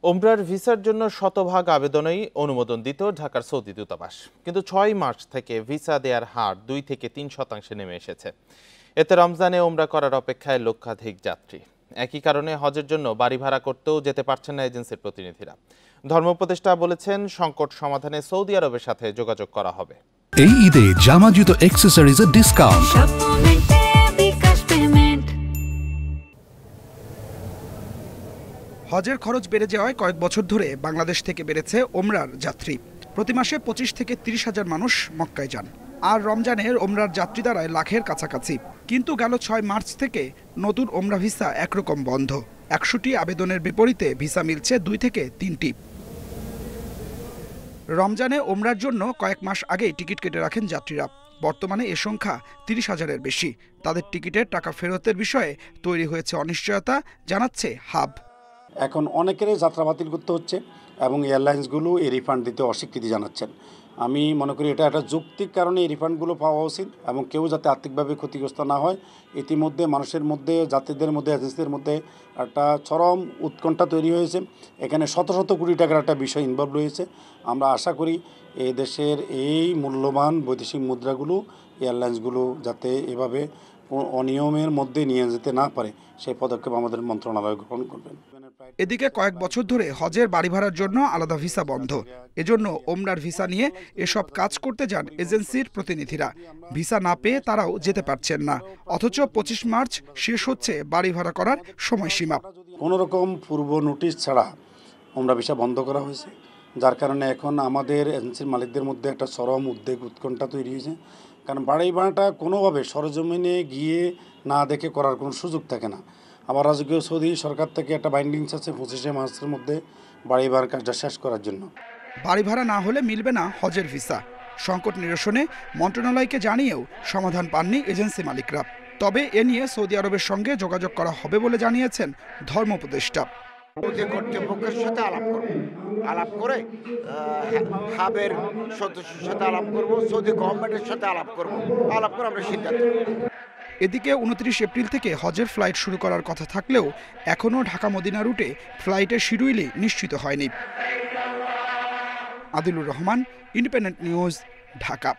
ওমরার ভিসার জন্য শতভাগ আবেদনেই অনুমোদন দিত ঢাকার সৌদি দূতাবাস, কিন্তু ৬ মার্চ থেকে ভিসা দেওয়ার হার ২ থেকে ৩% নেমে এসেছে। এতে রমজানে ওমরা করার অপেক্ষায় লক্ষাধিক যাত্রী। একই কারণে হজের জন্য বাড়ি ভাড়া করতেও যেতে পারছেন না এজেন্সির প্রতিনিধিরা। ধর্ম উপদেষ্টা বলেছেন, সংকট সমাধানে সৌদি আরবের সাথে যোগাযোগ করা হবে। এই ঈদে জামা জুতো অ্যাক্সেসরিজের ডিসকাউন্ট। হজের খরচ বেড়ে যাওয়ায় কয়েক বছর ধরে বাংলাদেশ থেকে বেড়েছে ওমরার যাত্রী। প্রতি মাসে ২৫ থেকে ৩০ হাজার মানুষ মক্কায় যান, আর রমজানের ওমরার যাত্রী দাঁড়ায় লাখের কাছাকাছি। কিন্তু গেল ৬ মার্চ থেকে নতুন ওমরা ভিসা একরকম বন্ধ। ১০০টি আবেদনের বিপরীতে ভিসা মিলছে ২ থেকে ৩টি। রমজানে ওমরার জন্য কয়েক মাস আগেই টিকিট কেটে রাখেন যাত্রীরা। বর্তমানে এ সংখ্যা ৩০ হাজারের বেশি। তাদের টিকিটের টাকা ফেরতের বিষয়ে তৈরি হয়েছে অনিশ্চয়তা, জানাচ্ছে হাব। এখন অনেকেরই যাত্রা বাতিল করতে হচ্ছে এবং এয়ারলাইন্সগুলো এই রিফান্ড দিতে অস্বীকৃতি জানাচ্ছেন। আমি মনে করি এটা একটা যৌক্তিক কারণে এই রিফান্ডগুলো পাওয়া উচিত এবং কেউ যাতে আর্থিকভাবে ক্ষতিগ্রস্ত না হয়। ইতিমধ্যে মানুষের মধ্যে, যাত্রীদের মধ্যে, এজেন্সিদের মধ্যে একটা চরম উৎকণ্ঠা তৈরি হয়েছে। এখানে শত শত কোটি টাকার একটা বিষয় ইনভলভ রয়েছে। আমরা আশা করি এই দেশের এই মূল্যবান বৈদেশিক মুদ্রাগুলো এয়ারলাইন্সগুলো যাতে এভাবে অনিয়মের মধ্যে নিয়ে যেতে না পারে, সেই পদক্ষেপ আমাদের মন্ত্রণালয় গ্রহণ করবেন। এদিকে কয়েক বছর ধরে হজের বাড়ি ভাড়ার জন্য আলাদা ভিসা বন্ধ। এজন্য ওমরার ভিসা নিয়ে এসব কাজ করতে যান এজেন্সির প্রতিনিধিরা। ভিসা না পেয়ে তারাও যেতে পারছেন না, অথচ ২৫ মার্চ শেষ হচ্ছে বাড়ি ভাড়া করার সময়সীমা। কোনো রকম পূর্ব নোটিশ ছাড়া ওমরা ভিসা বন্ধ করা হয়েছে, যার কারণে এখন আমাদের এজেন্সির মালিকদের মধ্যে একটা চরম উদ্বেগ, উৎকণ্ঠা তৈরি হয়েছে। কারণ বাড়ি ভাড়াটা কোনোভাবে সরজমিনে গিয়ে না দেখে করার কোনো সুযোগ থাকে না। আবার রাজকীয় সৌদি সরকার থেকে একটা বাইন্ডিংস আছে ২৫শে মার্চের মধ্যে বাড়ি ভাড়ার কাজটা শেষ করার জন্য। বাড়ি ভাড়া না হলে মিলবে না হজের ভিসা। সংকট নিরসনে মন্ত্রণালয়কে জানিয়েও সমাধান পাননি এজেন্সি মালিকরা। তবে এ নিয়ে সৌদি আরবের সঙ্গে যোগাযোগ করা হবে বলে জানিয়েছেন ধর্ম উপদেষ্টা। কর্তৃপক্ষের সাথে আলাপ করে হাবের সদস্যের সাথে আলাপ করব, সৌদি গভর্নমেন্টের সাথে আলাপ করে আমরা সিদ্ধান্ত। এদিকে ২৯ এপ্রিল থেকে হজের ফ্লাইট শুরু করার কথা থাকলেও এখনও ঢাকা মদিনা রুটে ফ্লাইটের শিডিউলই নিশ্চিত হয়নি। Adilur Rahman, independent news, Dhaka.